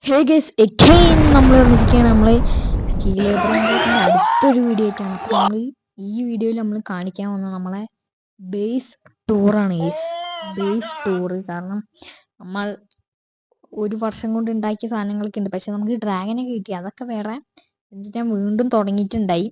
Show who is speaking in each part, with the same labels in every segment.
Speaker 1: Hey guys again നമ്മൾ വന്നിരിക്കുകയാണ് നമ്മളെ സ്റ്റീൽ ലേബറിൻ്റെ അടുത്തൊരു വീഡിയോ ആയിട്ടാണ്. അപ്പോൾ നമ്മൾ ഈ വീഡിയോയിൽ നമ്മൾ കാണിക്കാൻ വന്നത് നമ്മളെ ബേസ് ടൂറാണ് ഗൈസ്. ബേസ് ടൂറ് കാരണം നമ്മൾ ഒരു വർഷം കൊണ്ട് ഉണ്ടാക്കിയ സാധനങ്ങളൊക്കെ ഉണ്ട്, പക്ഷെ നമുക്ക് ഡ്രാഗനൊക്കെ കിട്ടി, അതൊക്കെ വേറെ. എന്നിട്ട് ഞാൻ വീണ്ടും തുടങ്ങിയിട്ടുണ്ടായി.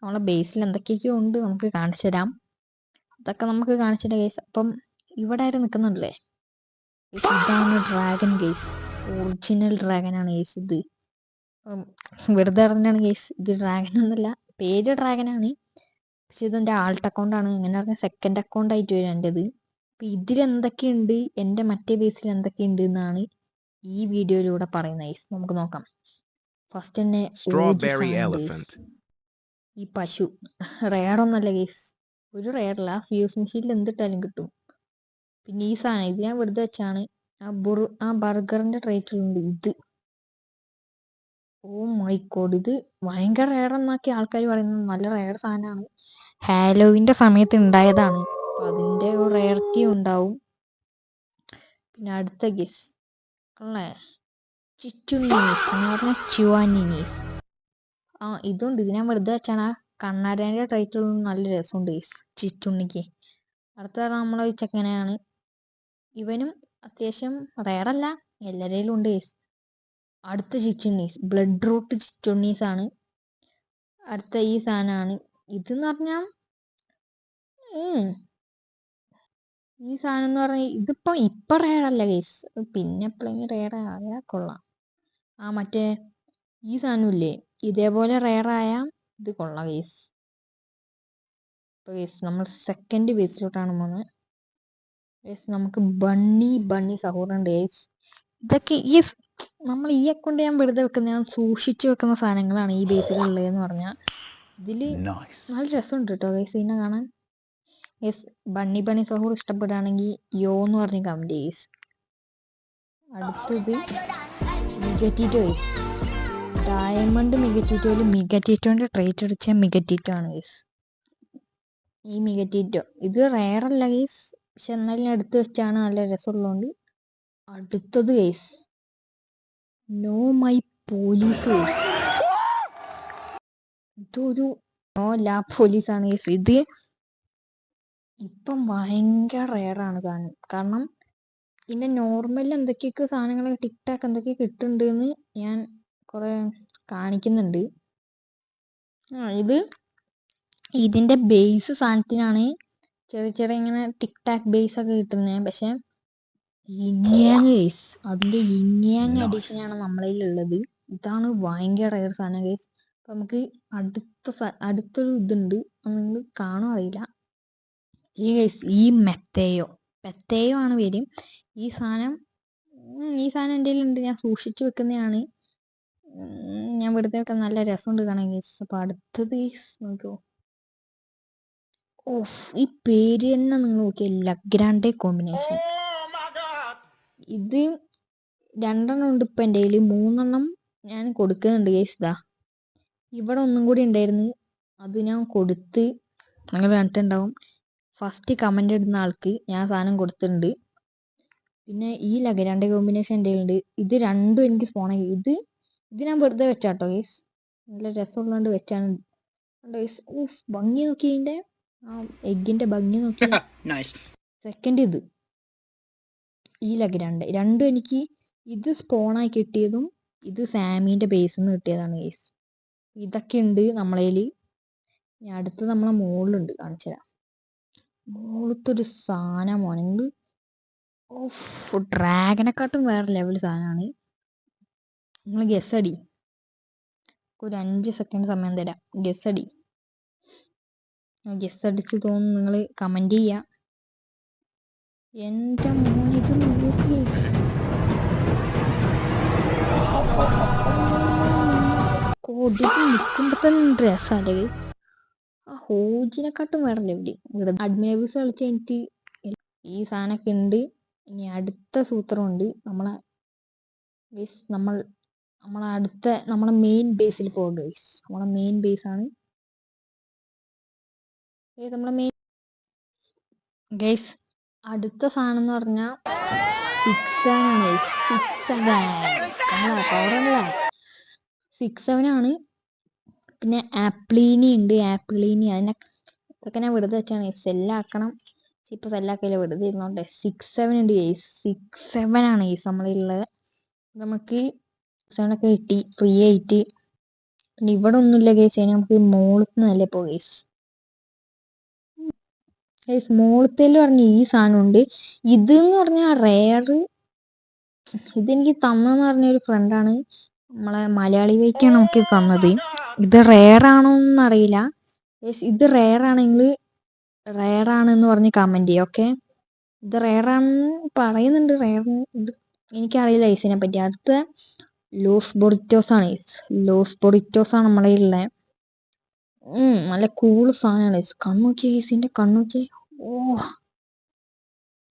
Speaker 1: നമ്മളെ ബേസിൽ എന്തൊക്കെയൊക്കെയോ ഉണ്ട്, നമുക്ക് കാണിച്ചു തരാം. അതൊക്കെ നമുക്ക് കാണിച്ചു തരാം ഗൈസ്. അപ്പം ഇവിടെ ആരും നിൽക്കുന്നുണ്ടല്ലേ, ഇതാണ് ഡ്രാഗൺ ഗൈസ്. ഒറിജിനൽ ഡ്രാഗൺ ആണ് ഗൈസ് ഇത്. വെറുതെ പറഞ്ഞാണ് ഗൈസ്, ഇത് ഡ്രാഗൺ എന്നല്ല, പേര് ഡ്രാഗൺ ആണ്, പക്ഷെ ഇതെൻ്റെ ആൾട്ട് അക്കൗണ്ട് ആണ്. എങ്ങനെ പറഞ്ഞാൽ സെക്കൻഡ് അക്കൗണ്ട് ആയിട്ട് വരും എൻ്റെത്. അപ്പം ഇതിൽ എന്തൊക്കെയുണ്ട്, എൻ്റെ മറ്റേ ബേസിൽ എന്തൊക്കെയുണ്ട് എന്നാണ് ഈ വീഡിയോയിലൂടെ പറയുന്നത് ഗൈസ്. നമുക്ക് നോക്കാം. ഫസ്റ്റ് തന്നെ ഈ പശു റെയർ ഒന്നല്ല ഗൈസ്, ഒരു റെയറല്ല, ഫ്യൂസ് മെഷീനിൽ എന്തിട്ടാലും കിട്ടും. പിന്നെ ഈ സാധനം ഇത് ഞാൻ വെറുതെ വെച്ചാണ്. ആ ബർഗറിന്റെ ട്രേറ്റിലുണ്ട് ഇത്. ഓ മൈ ഗോഡ്, ഇത് ഭയങ്കര റെയർ എന്നൊക്കെ ആൾക്കാർ പറയുന്നത്. നല്ല റെയർ സാധനമാണ്, ഹാലോവിൻ്റെ സമയത്ത് ഉണ്ടായതാണ്, അപ്പം അതിൻ്റെ ഒരു റെയറിറ്റി ഉണ്ടാവും. പിന്നെ അടുത്ത ഗെസ് അല്ലേ, ചിറ്റുണ്ണീസ് എന്ന് പറഞ്ഞാൽ ചുവാനിനീസ്. ആ ഇതുണ്ട്, ഇത് ഞാൻ വെറുതെ വെച്ചാണ്. ആ കണ്ണാരേൻ്റെ ട്രേറ്റിൽ നല്ല രസമുണ്ട് ഗെസ് ചിറ്റുണ്ണിക്ക്. അടുത്ത നമ്മളെ ചെക്കനെയാണ്, ഇവനും അത്യാവശ്യം റെയറല്ല, എല്ലാവരേലും ഉണ്ട് ഗെസ്. അടുത്ത ചിറ്റുണ്ണീസ് ബ്ലഡ് റൂട്ട് ചിറ്റുണ്ണീസ് ആണ്. അടുത്ത ഈ സാധനമാണ്, ഇതെന്ന് പറഞ്ഞാൽ ഈ സാധനം എന്ന് പറഞ്ഞാൽ ഇപ്പം റെയർ അല്ല ഗൈസ്, പിന്നെ എപ്പോഴെങ്കിലും റെയർ ആയാൽ കൊള്ളാം. ആ മറ്റേ ഈ സാധനമില്ലേ, ഇതേപോലെ റെയറായ ഇത് കൊള്ളാം ഗൈസ്. ഇപ്പോൾ ഗൈസ് നമ്മൾ സെക്കൻഡ് ബേസിലോട്ടാണ് പോകുന്നത് ഗൈസ്. നമുക്ക് ബണ്ണി സഹോദരൻ ഗൈസ്. ഇതൊക്കെ നമ്മൾ ഈ അക്കൗണ്ട് ഞാൻ വെറുതെ വെക്കുന്ന, ഞാൻ സൂക്ഷിച്ചു വെക്കുന്ന സാധനങ്ങളാണ് ഈ ബേസിലുള്ളതെന്ന് പറഞ്ഞാൽ. ഇതിൽ നല്ല രസമുണ്ട് കേട്ടോ ഗൈസ് ഇതിനെ കാണാൻ. യെസ്, ബണ്ണി സഹോർ ഇഷ്ടപ്പെടുകയാണെങ്കിൽ യോ എന്ന് പറഞ്ഞ് കമൻറ്റ് ചെയ്സ്. അടുത്തത് മിഗറ്റീറ്റോ ഗൈസ്. ഡയമണ്ട് മിഗറ്റീറ്റോയിൽ മിഗറ്റീറ്റോൻ്റെ ട്രേറ്റ് അടിച്ച മിഗറ്റീറ്റോ ആണ് ഗൈസ്. ഈ മിഗറ്റീറ്റോ ഇത് റെയർ അല്ല ഗൈസ്, പക്ഷെ എന്നാലും എടുത്ത് വെച്ചാണ്, നല്ല രസമുള്ളതുകൊണ്ട്. അടുത്തത് guys no my police guys. ഇതൊരു നോ ലാ പോലീസാണ് ഗൈസ്. ഇത് ഇപ്പം ഭയങ്കര റെയറാണ് സാധനം, കാരണം പിന്നെ നോർമൽ എന്തൊക്കെയൊക്കെ സാധനങ്ങൾ ടിക്ടാക്ക് എന്തൊക്കെയോ കിട്ടുന്നുണ്ട് എന്ന് ഞാൻ കുറേ കാണിക്കുന്നുണ്ട്. ഇത് ഇതിൻ്റെ ബേസ് സാധനത്തിനാണ് ചെറിയ ഇങ്ങനെ ടിക്ടാക്ക് ബേസ് ഒക്കെ കിട്ടുന്നത്, പക്ഷെ ഇന്യാങ് ഗൈസ്, അതിൻ്റെ ഇന്യാങ് അഡീഷനാണ് നമ്മളതിലുള്ളത്. ഇതാണ് ഭയങ്കര റെയർ സാധനം ഗൈസ്. അപ്പം നമുക്ക് അടുത്തൊരു ഇതുണ്ട്, നിങ്ങൾ കാണുമോ അറിയില്ല. ഈ ഗൈസ് ഈ പെത്തയോ ആണ് പേര്. ഈ സാധനം എൻ്റെ കയ്യിലുണ്ട്, ഞാൻ സൂക്ഷിച്ചു വെക്കുന്നതാണ്. ഞാൻ വെറുതെ വെക്കാൻ നല്ല രസമുണ്ട് കാണാൻ ഗൈസ്. അപ്പോൾ അടുത്തത് ഗൈസ് നോക്കിയോ, ഓഫ് ഈ പേര് തന്നെ നിങ്ങൾ നോക്കിയ ലഗ്രാൻഡെ കോമ്പിനേഷൻ. ഇത് 2 ഉണ്ട് ഇപ്പം എൻ്റെ കയ്യിൽ, 3 ഞാൻ കൊടുക്കുന്നുണ്ട് ഗൈസ്. ഇതാ ഇവിടെ ഒന്നും കൂടി ഉണ്ടായിരുന്നു, അത് ഞാൻ കൊടുത്ത്. നിങ്ങൾ കണ്ടിട്ടുണ്ടാവും, ഫസ്റ്റ് കമൻ്റ് ഇടുന്ന ആൾക്ക് ഞാൻ സാധനം കൊടുത്തിട്ടുണ്ട്. പിന്നെ ഈ ലഗ്രാൻഡെ കോമ്പിനേഷൻ എൻ്റെ കയ്യിലുണ്ട്. ഇത് 2 എനിക്ക് സ്പോണായി. ഇത് ഞാൻ വെറുതെ വെച്ചാട്ടോ ഗൈസ്, നല്ല രസമുള്ളതുകൊണ്ട് വെച്ചാണ് ഗൈസ്. ഊഫ് ഭംഗി നോക്കി, ഇതിൻ്റെ ആ എഗ്ഗിൻ്റെ ഭംഗി നോക്കി. സെക്കൻഡ് ഇത് ഈ ലഗ്രാൻഡെ 2 എനിക്ക് ഇത് സ്പോണായി കിട്ടിയതും ഇത് സാമീൻ്റെ ബേസിൽ നിന്ന് കിട്ടിയതാണ് ഗൈസ്. ഇതൊക്കെ ഉണ്ട് നമ്മളതിൽ. അടുത്ത് നമ്മളെ മുകളിലുണ്ട്, കാണിച്ചു തരാം. മുകളിലത്തൊരു സാധനമാണെങ്കിൽ ഓഫ് ഡ്രാഗനെക്കാട്ടും വേറെ ലെവൽ സാധനമാണ്. നിങ്ങൾ ഗസ് അടി, ഒരു 5 സെക്കൻഡ് സമയം തരാം, ഗസ് അടി. ഗസ് അടിച്ച് തോന്നുന്നു നിങ്ങൾ കമൻറ്റ് ചെയ്യുക. എൻ്റെ മോൻ ഇത് നോക്കി, കൊടുത്ത് നിൽക്കുമ്പോൾ തന്നെ രസമല്ലേ ഗൈസ്. ആ ഹോജിനെക്കാട്ടും വേറെ ലെവല്. അഡ്മിനബിസ് കളിച്ച് എനിക്ക് ഈ സാധനമൊക്കെ ഉണ്ട്. ഇനി അടുത്ത സൂത്രമുണ്ട്, നമ്മളെ മെയിൻ ബേസിൽ പോകും ഗൈസ്. നമ്മളെ മെയിൻ ബേസാണ് നമ്മളെ മെയിൻ ഗൈസ്. അടുത്ത സാധനം എന്ന് പറഞ്ഞാൽ 6-7 ആണ്. 6-7 പവറല്ലേ. 6-7 ആണ്. പിന്നെ ആപ്പിളീനി ഉണ്ട്. ആപ്പിളീനി ഇതൊക്കെ ഞാൻ വെറുതെ വെച്ചാണ്. സെല്ലാക്കണം. ഇപ്പൊ സെല്ലാക്കില്ല, വെറുതെ ഇരുന്നോട്ടെ. 6-7 ഉണ്ട് ഗൈസ്. 6-7 ആണ് ഗൈസ് നമ്മളുള്ളത്. നമുക്ക് 7 ഒക്കെ കിട്ടി ഫ്രീ ആയിട്ട്. പിന്നെ ഇവിടെ ഒന്നുമില്ല ഗൈസ്. അതിന് നമുക്ക് മോളത്ത് നല്ല പോ ഗൈസ്. മോളത്തേല് പറഞ്ഞ ഈ സാധനം ഉണ്ട്. ഇതെന്ന് പറഞ്ഞാൽ റെയറ്. ഇതെനിക്ക് തന്നെന്ന് പറഞ്ഞൊരു ഫ്രണ്ടാണ്, നമ്മളെ മലയാളി വൈക്കാണ് നമുക്ക് തന്നത്. ഇത് റെയർ ആണോന്നൊന്നും അറിയില്ല. ഇത് റെയർ ആണെങ്കിൽ റെയർ ആണെന്ന് പറഞ്ഞ് കമന്റ് ചെയ്യും. ഓക്കെ, ഇത് റെയർ ആണെന്ന് പറയുന്നുണ്ട്. റെയർ ഇത് എനിക്കറിയില്ല ഐസിനെ പറ്റി. അടുത്ത ലോസ് ബൊറിറ്റോസ് ആണ്. ലോസ് ബൊറിറ്റോസ് ആണ് നമ്മളെ ഉള്ളത്. നല്ല കൂള് സാധനമാണ്. കണ്ണൂക്കി ഐസിന്റെ കണ്ണൂക്കി. ഓ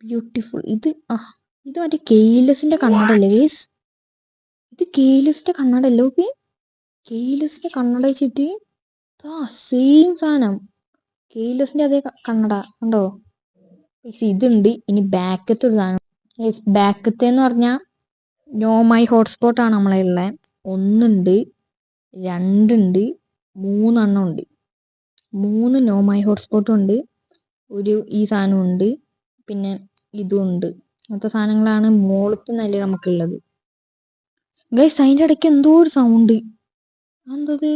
Speaker 1: ബ്യൂട്ടിഫുൾ. ഇത് മറ്റേ കെയിലസിന്റെ കണ്ണടല്ലേ ഗൈസ്? ഇത് കെയിലസിന്റെ കണ്ണടല്ലോ. ഓക്കെ, കെയിലസിന്റെ കണ്ണട വെച്ചിട്ട് സെയിം സാധനം. കെയിലസിന്റെ അതേ കണ്ണട ഉണ്ടോ? ഇതുണ്ട്. ഇനി ബാക്കത്തെ ഒരു സാധനം. ബാക്കത്തെ എന്ന് പറഞ്ഞാൽ നോ മൈ ഹോട്ട്സ്പോട്ട് ആണ് നമ്മളെ ഉള്ളത്. 1 ഉണ്ട്, 2 ഉണ്ട്, 3 എണ്ണം ഉണ്ട്. 3 നോ മൈ ഹോട്ട്സ്പോട്ടും ഉണ്ട്. ഈ സാധനം ഉണ്ട്. പിന്നെ ഇതും ഉണ്ട്. അങ്ങനത്തെ സാധനങ്ങളാണ് മോളത്ത് നല്ല നമുക്കുള്ളത് ഗൈസ്. അതിൻ്റെ ഇടയ്ക്ക് എന്തോ ഒരു സൗണ്ട്. എന്തത്?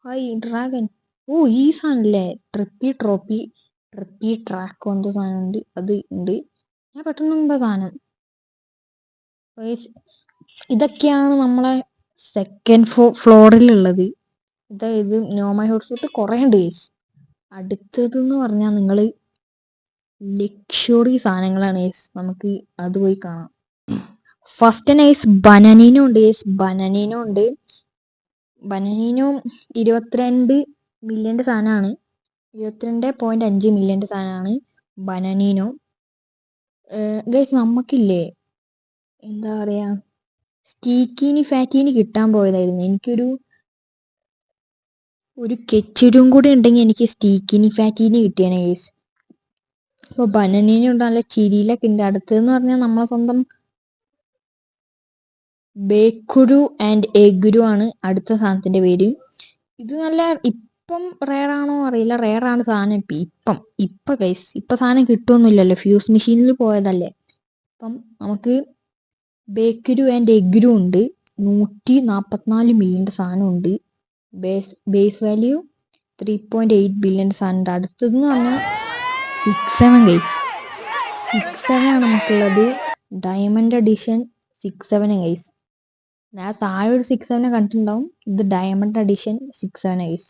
Speaker 1: Hi dragon. ഓ ഈ സാധനല്ലേ, ട്രിപ്പി ട്രാക്കോ എന്തോ സാധനം ഉണ്ട്. അത് ഉണ്ട്. ഞാൻ പെട്ടെന്ന് എന്താ സാധനം. ഇതൊക്കെയാണ് നമ്മളെ സെക്കൻഡ് ഫ്ലോറിലുള്ളത്. ഇത് നോമൈ ഹോട്ട്സ്പോട്ട് കുറേ ഉണ്ട് ഗൈസ്. അടുത്തതെന്ന് പറഞ്ഞാൽ നിങ്ങൾ ലക്ഷറി സാധനങ്ങളാണ് ഗൈസ്. നമുക്ക് അത് പോയി കാണാം. ഫസ്റ്റ് നൈസ് ബനാനീനോ ഉണ്ട് ഗൈസ്. ബനാനീനോ 22 മില്യൻ്റെ സാധനമാണ്. 22.5 മില്യൻ്റെ സാധനമാണ് ബനാനീനോ ഗൈസ്. നമുക്കില്ലേ എന്താ പറയാ, സ്റ്റീക്കീനി ഫാറ്റീനി കിട്ടാൻ പോയതായിരുന്നു. എനിക്കൊരു കെച്ചൂരും കൂടി ഉണ്ടെങ്കിൽ എനിക്ക് സ്റ്റീക്കിനി ഫാറ്റീനി കിട്ടിയാണ് ഗൈസ്. അപ്പോൾ ബനാനീനി ഉണ്ട്, നല്ല ചിരിയിലൊക്കെ ഉണ്ട്. അടുത്തതെന്ന് പറഞ്ഞാൽ നമ്മളെ സ്വന്തം ബേക്കുരു ആൻഡ് എഗുരു ആണ് അടുത്ത സാധനത്തിന്റെ പേര്. ഇത് നല്ല ഇപ്പം റെയർ ആണോ അറിയില്ല. റെയർ ആണ് സാധനം. ഇപ്പം ഗൈസ് ഇപ്പം സാധനം കിട്ടുമൊന്നുമില്ലല്ലോ, ഫ്യൂസ് മെഷീനിൽ പോയതല്ലേ. അപ്പം നമുക്ക് ബേക്കുരു ആൻഡ് എഗുരു ഉണ്ട്. 144 മില്യൻ്റെ സാധനം ഉണ്ട്. ബേസ് വാല്യൂ 3.8 ബില്യൺ സാധനം. അടുത്തതെന്ന് പറഞ്ഞാൽ 6-7 ഗൈസ്. 6-7 ആണ് നമുക്കുള്ളത്. Diamond edition 6-7 guys. ഞാൻ താഴെ ഒരു 6-7 കണ്ടിട്ടുണ്ടാവും. ഇത് ഡയമണ്ട് എഡിഷൻ 6-7 ഗൈസ്.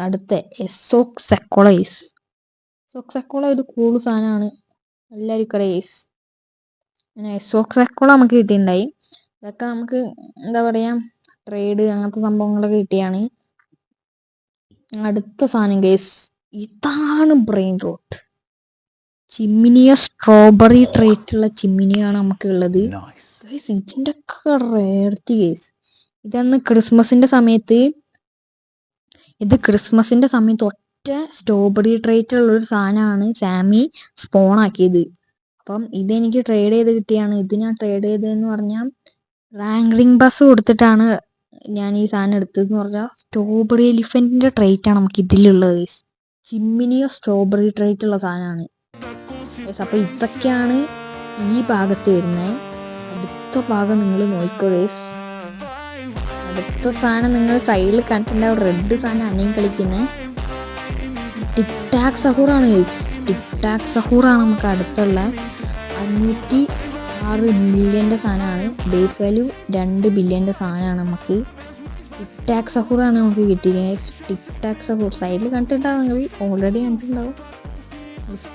Speaker 1: അടുത്ത എസോക് സെക്കോള ഗൈസ്. എസോക് സെക്കോള ഒരു കൂൾ സാധനമാണ്, എല്ലാവർക്കും അറിയാം ഗൈസ്. എസോക് സെക്കോള നമുക്ക് കിട്ടിയിട്ടുണ്ടായി. ഇതൊക്കെ നമുക്ക് എന്താ പറയാ, ട്രേഡ് അങ്ങനത്തെ സംഭവങ്ങളൊക്കെ കിട്ടിയാണ്. അടുത്ത സാധനം ഗൈസ്, ഇതാണ് ബ്രെയിൻ റോട്ട്. ചിമ്മിനിയ സ്ട്രോബെറി ട്രേറ്റുള്ള ചിമ്മിനിയാണ് നമുക്ക് ഉള്ളത് ഗൈസ്. ഇതിൻ്റെ ഒക്കെ റേർറ്റി ഗൈസ്. ഇതന്ന് ക്രിസ്മസിന്റെ സമയത്ത് ഒറ്റ സ്ട്രോബെറി ട്രേറ്റ് ഉള്ളൊരു സാധനമാണ് സാമി സ്പോണാക്കിയത്. അപ്പം ഇതെനിക്ക് ട്രേഡ് ചെയ്ത് കിട്ടിയാണ്. ഇത് ഞാൻ ട്രേഡ് ചെയ്തതെന്ന് പറഞ്ഞാൽ റാങ്ക് ബസ് കൊടുത്തിട്ടാണ് ഞാൻ ഈ സാധനം എടുത്തതെന്ന് പറഞ്ഞാൽ സ്ട്രോബെറി എലിഫന്റിന്റെ ട്രേറ്റ് ആണ് നമുക്ക് ഇതിലുള്ളത് ഗൈസ്. ചിമ്മിനിയോ സ്ട്രോബെറി ട്രേറ്റ് ഉള്ള സാധനമാണ്. അപ്പൊ ഇതൊക്കെയാണ് ഈ ഭാഗത്ത് വരുന്നത്. അടുത്ത ഭാഗം നിങ്ങൾ നോക്കിക്കോ ഗൈസ്. അടുത്ത സാധനം നിങ്ങൾ സൈഡിൽ കണ്ടിട്ടുണ്ടാവും, റെഡ് സാധനം അനിയും കളിക്കുന്നത് ടിക് ടാക് സഹൂറാണ് ഗൈസ്. ടിക് ടാക് സഹൂറാണ് നമുക്ക് അടുത്തുള്ള 506 മില്യൻ്റെ സാധനമാണ്. ബേസ് വാല്യൂ 2 ബില്യൻ്റെ സാധനമാണ് നമുക്ക്. ടിക് ടാക് സഹൂറാണ് നമുക്ക് കിട്ടിയത്. ടിക് ടാക് സഹൂർ സൈഡിൽ കണ്ടിട്ടുണ്ടാവും, നിങ്ങൾ ഓൾറെഡി കണ്ടിട്ടുണ്ടാവും.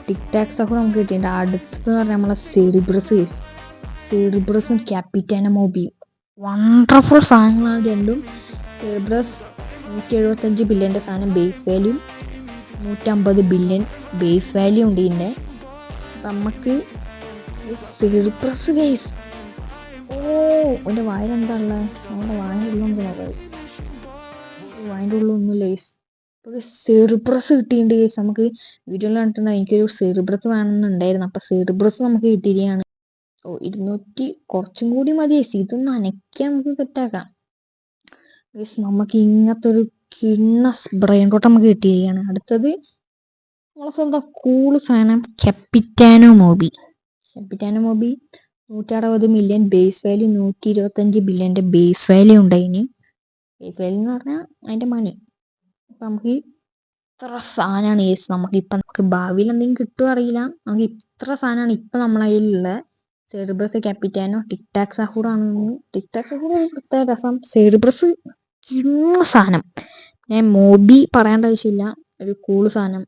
Speaker 1: ടിക് ടാക് സഹൂർ നമുക്ക് കിട്ടിയിട്ടുണ്ട്. അടുത്തതെന്ന് പറഞ്ഞാൽ നമ്മളെ സെറിബ്രസും ക്യാപിറ്റാന മൊബിയും വണ്ടർഫുൾ സാധനങ്ങളാണ് രണ്ടും. സെറിബ്രസ് 175 ബില്യൻ്റെ സാധനം. Base value 150 billion base value ഉണ്ട് ഇതിൻ്റെ. നമുക്ക് സെറിബ്രസ് ഗൈസ്. എൻ്റെ വായിലെന്താ ഉള്ളത്? നമ്മുടെ വായൻ്റെ ഉള്ളിൽ വായൻ്റെ ഉള്ളിലൊന്നുമില്ല ഗൈസ്. അപ്പോൾ സെറിബ്രസ് കിട്ടിയിട്ടുണ്ട് കേസ്. നമുക്ക് വീഡിയോയിൽ കണ്ടിട്ടുണ്ടാവും എനിക്കൊരു സെറിബ്രസ് വേണമെന്നുണ്ടായിരുന്നു. അപ്പോൾ സെറിബ്രസ് നമുക്ക് കിട്ടിയിരിക്കുകയാണ്. 200 കുറച്ചും കൂടി മതി കേസ്. ഇതൊന്ന് അനക്കാൻ നമുക്ക് സെറ്റാക്കാം കേസ്. നമുക്ക് ഇങ്ങനത്തെ ഒരു കിണ്ണസ് ബ്രെയിൻ റോട്ട് നമുക്ക് കിട്ടിയിരിക്കുകയാണ്. അടുത്തത് നമ്മളെ സ്വന്തം കൂള് സാധനം ക്യാപിറ്റാനോ മോബി. 160 മില്യൺ ബേസ് വാല്യൂ, 125 ബില്യൻ്റെ ബേസ് വാല്യൂ ഉണ്ടായിന്. ബേസ് വാല്യൂ എന്ന് പറഞ്ഞാൽ അതിൻ്റെ മണി. അപ്പം നമുക്ക് ഇത്ര സാധനമാണ് കേസ്. നമുക്ക് ഭാവിയിൽ എന്തെങ്കിലും കിട്ടുമോ അറിയില്ല. നമുക്ക് ഇത്ര സാധനമാണ് ഇപ്പം നമ്മളെ കയ്യിലുള്ള സെറിബ്രസ്, ക്യാപിറ്റാനോ, ടിക് ടാക് സഹൂർ ആണ്. ടിക് ടാക് സഹൂർ പ്രത്യേക രസം. സെറിബ്രസ് കിണ്ണ സാധനം. ഞാൻ മോബി പറയേണ്ട ആവശ്യമില്ല, ഒരു കൂള് സാധനം.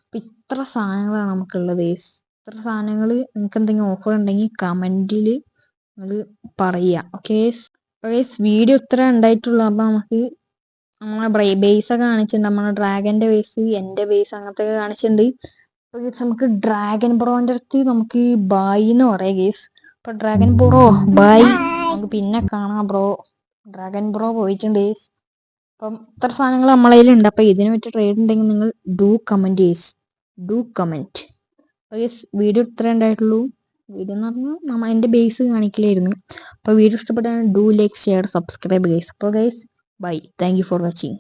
Speaker 1: അപ്പം ഇത്ര സാധനങ്ങളാണ് നമുക്കുള്ളത് കേസ്. ഇത്ര സാധനങ്ങൾ നിങ്ങൾക്ക് എന്തെങ്കിലും ഓഫർ ഉണ്ടെങ്കിൽ കമൻറ്റിൽ നിങ്ങൾ പറയുക. ഓക്കെ ഗൈസ്, വീഡിയോ ഇത്ര ഉണ്ടായിട്ടുള്ളൂ. അപ്പം നമുക്ക് നമ്മളെ ബേസൊക്കെ കാണിച്ചിട്ടുണ്ട്. നമ്മളെ ഡ്രാഗൻ്റെ ബേസ്, എൻ്റെ ബേസ്, അങ്ങനത്തെ ഒക്കെ കാണിച്ചിട്ടുണ്ട്. അപ്പോൾ ഗൈസ് നമുക്ക് ഡ്രാഗൺ ബ്രോൻ്റെ അടുത്ത് നമുക്ക് ബായ് എന്ന് പറയാം ഗൈസ്. അപ്പോൾ ഡ്രാഗൺ ബ്രോ ബായ്, നമുക്ക് പിന്നെ കാണാം ബ്രോ. ഡ്രാഗൺ ബ്രോ പോയിട്ടുണ്ട് ഗൈസ്. അപ്പം ഇത്ര സാധനങ്ങൾ നമ്മളെ കയ്യിലുണ്ട്. അപ്പോൾ ഇതിനെ പറ്റി ട്രേഡ് ഉണ്ടെങ്കിൽ നിങ്ങൾ do comment guys, do comment. അപ്പോൾ ഗൈസ് വീഡിയോ ഇത്ര ഉണ്ടായിട്ടുള്ളൂ. വീഡിയോ എന്ന് പറഞ്ഞാൽ നമ്മൾ എൻ്റെ ബേസ് കാണിക്കലായിരുന്നു. അപ്പോൾ വീഡിയോ ഇഷ്ടപ്പെട്ടാൽ do like, share, subscribe guys. അപ്പോൾ guys bye, thank you for watching.